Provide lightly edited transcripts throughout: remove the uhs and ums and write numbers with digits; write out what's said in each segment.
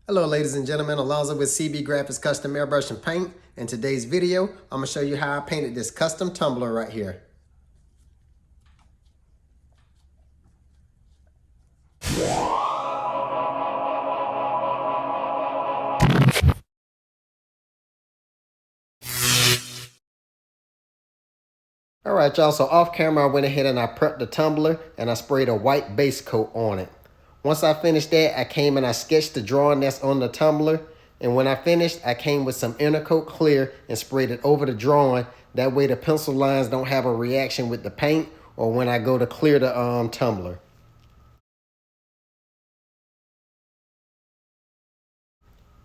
Hello ladies and gentlemen, Alonzo with CB Graphics Custom Airbrush and Paint. In today's video, I'm going to show you how I painted this custom tumbler right here. Alright y'all, so off camera I went ahead and I prepped the tumbler and I sprayed a white base coat on it. Once I finished that, I came and I sketched the drawing that's on the tumbler. And when I finished, I came with some inner coat clear and sprayed it over the drawing. That way the pencil lines don't have a reaction with the paint or when I go to clear the tumbler.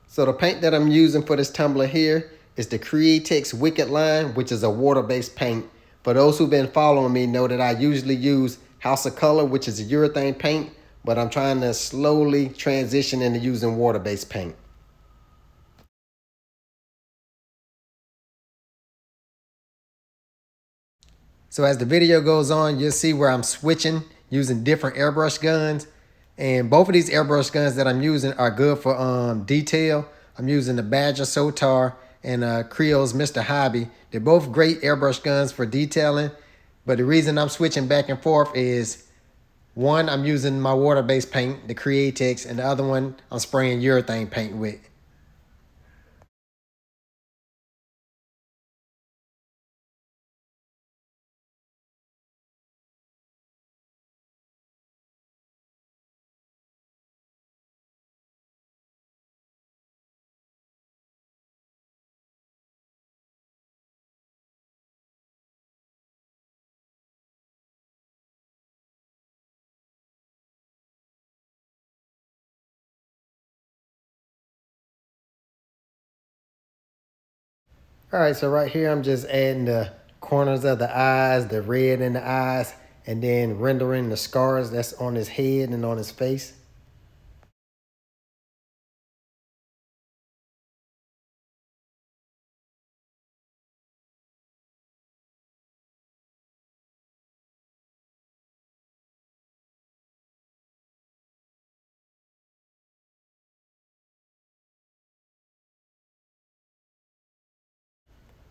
So the paint that I'm using for this tumbler here is the Createx Wicked line, which is a water-based paint. For those who've been following me know that I usually use House of Color, which is a urethane paint, but I'm trying to slowly transition into using water-based paint. So as the video goes on, you'll see where I'm switching using different airbrush guns. And both of these airbrush guns that I'm using are good for detail. I'm using the Badger Sotar and Creole's Mr. Hobby. They're both great airbrush guns for detailing. But the reason I'm switching back and forth is, one, I'm using my water-based paint, the Createx, and the other one I'm spraying urethane paint with. All right, so right here, I'm just adding the corners of the eyes, the red in the eyes, and then rendering the scars that's on his head and on his face.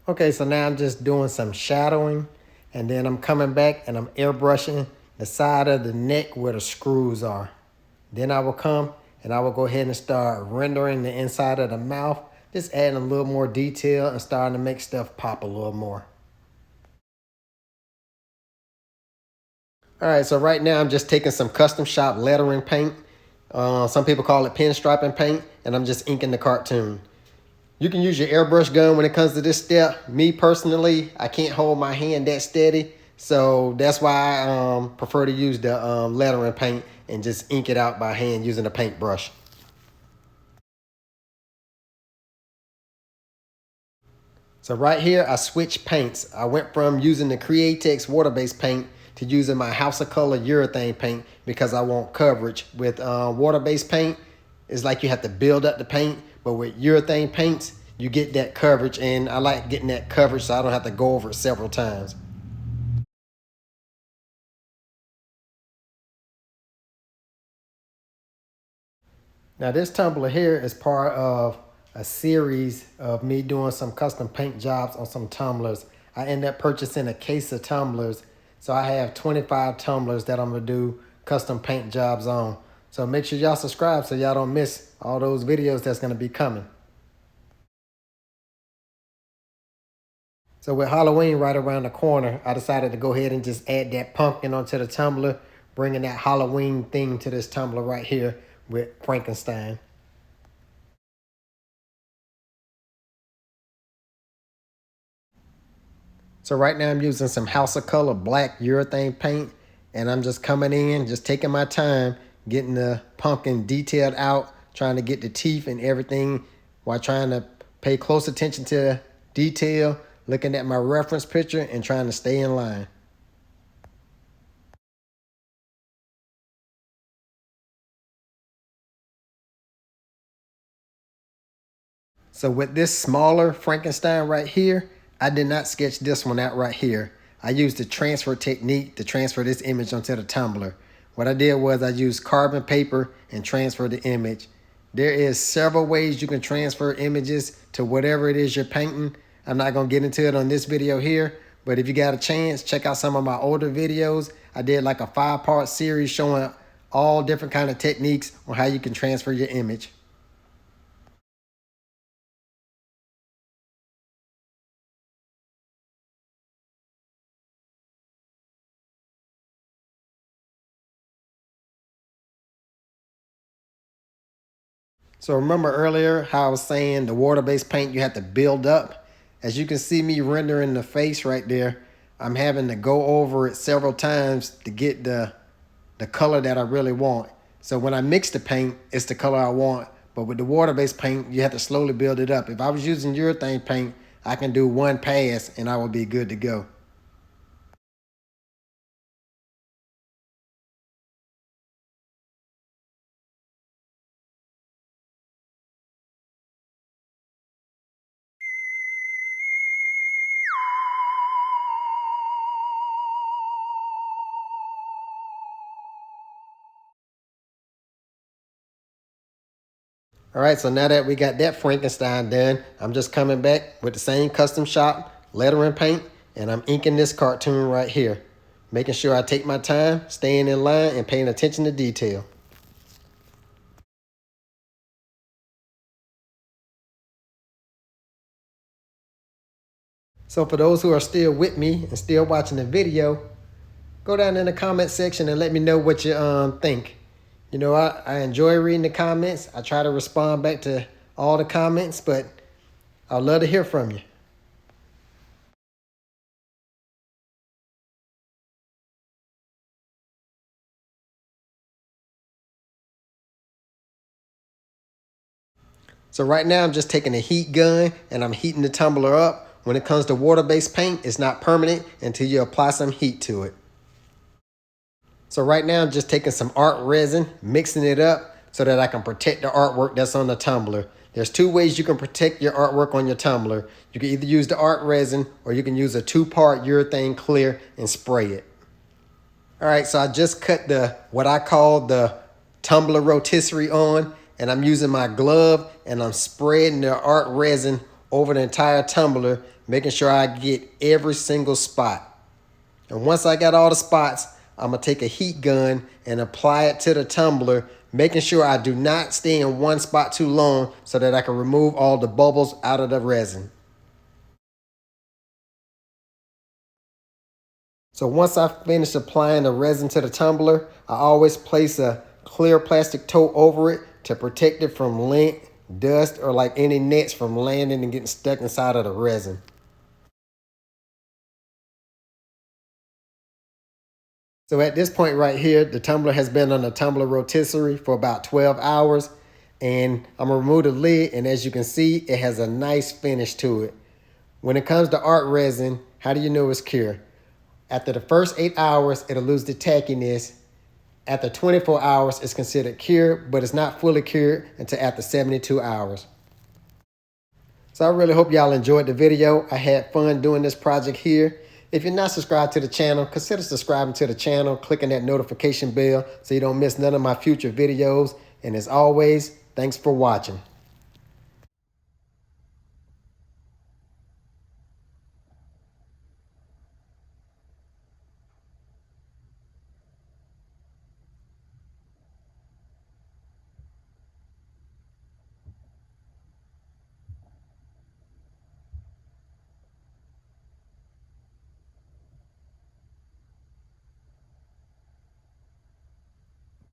Okay, so now I'm just doing some shadowing, and then I'm coming back and I'm airbrushing the side of the neck where the screws are. Then I will come and I will go ahead and start rendering the inside of the mouth, just adding a little more detail and starting to make stuff pop a little more. All right, so right now I'm just taking some custom shop lettering paint. Some people call it pinstriping paint, and I'm just inking the cartoon. You can use your airbrush gun when it comes to this step. Me personally, I can't hold my hand that steady, so that's why I prefer to use the lettering paint and just ink it out by hand using a paintbrush. So right here, I switched paints. I went from using the Createx water-based paint to using my House of Color urethane paint because I want coverage. With water-based paint, it's like you have to build up the paint, but with urethane paints, you get that coverage, and I like getting that coverage so I don't have to go over it several times. Now this tumbler here is part of a series of me doing some custom paint jobs on some tumblers. I ended up purchasing a case of tumblers, so I have 25 tumblers that I'm gonna do custom paint jobs on. So make sure y'all subscribe so y'all don't miss all those videos that's gonna be coming. So with Halloween right around the corner, I decided to go ahead and just add that pumpkin onto the tumbler, bringing that Halloween theme to this tumbler right here with Frankenstein. So right now I'm using some House of Color black urethane paint, and I'm just coming in, just taking my time, getting the pumpkin detailed out, trying to get the teeth and everything while trying to pay close attention to detail, looking at my reference picture and trying to stay in line. So with this smaller Frankenstein right here, I did not sketch this one out right here. I used the transfer technique to transfer this image onto the tumbler. What I did was I used carbon paper and transferred the image. There is several ways you can transfer images to whatever it is you're painting. I'm not going to get into it on this video here, but if you got a chance, check out some of my older videos. I did like a 5-part series showing all different kind of techniques on how you can transfer your image. So remember earlier how I was saying the water-based paint you have to build up? As you can see me rendering the face right there, I'm having to go over it several times to get the color that I really want. So when I mix the paint, it's the color I want. But with the water-based paint, you have to slowly build it up. If I was using urethane paint, I can do one pass and I will be good to go. All right, so now that we got that Frankenstein done, I'm just coming back with the same custom shop lettering paint, and I'm inking this cartoon right here, making sure I take my time, staying in line, and paying attention to detail. So for those who are still with me and still watching the video, go down in the comment section and let me know what you think. You know, I enjoy reading the comments. I try to respond back to all the comments, but I'd love to hear from you. So right now I'm just taking a heat gun and I'm heating the tumbler up. When it comes to water-based paint, it's not permanent until you apply some heat to it. So right now I'm just taking some art resin, mixing it up so that I can protect the artwork that's on the tumbler. There's 2 ways you can protect your artwork on your tumbler. You can either use the art resin or you can use a 2-part urethane clear and spray it. All right, so I just cut what I call the tumbler rotisserie on, and I'm using my glove and I'm spreading the art resin over the entire tumbler, making sure I get every single spot. And once I got all the spots, I'm gonna take a heat gun and apply it to the tumbler, making sure I do not stay in one spot too long so that I can remove all the bubbles out of the resin. So once I finish applying the resin to the tumbler, I always place a clear plastic tote over it to protect it from lint, dust, or like any nets from landing and getting stuck inside of the resin. So at this point right here, the tumbler has been on the tumbler rotisserie for about 12 hours. And I'm gonna remove the lid, and as you can see, it has a nice finish to it. When it comes to art resin, how do you know it's cured? After the first 8 hours, it'll lose the tackiness. After 24 hours, it's considered cured, but it's not fully cured until after 72 hours. So I really hope y'all enjoyed the video. I had fun doing this project here. If you're not subscribed to the channel, consider subscribing to the channel, clicking that notification bell so you don't miss none of my future videos. And as always, thanks for watching.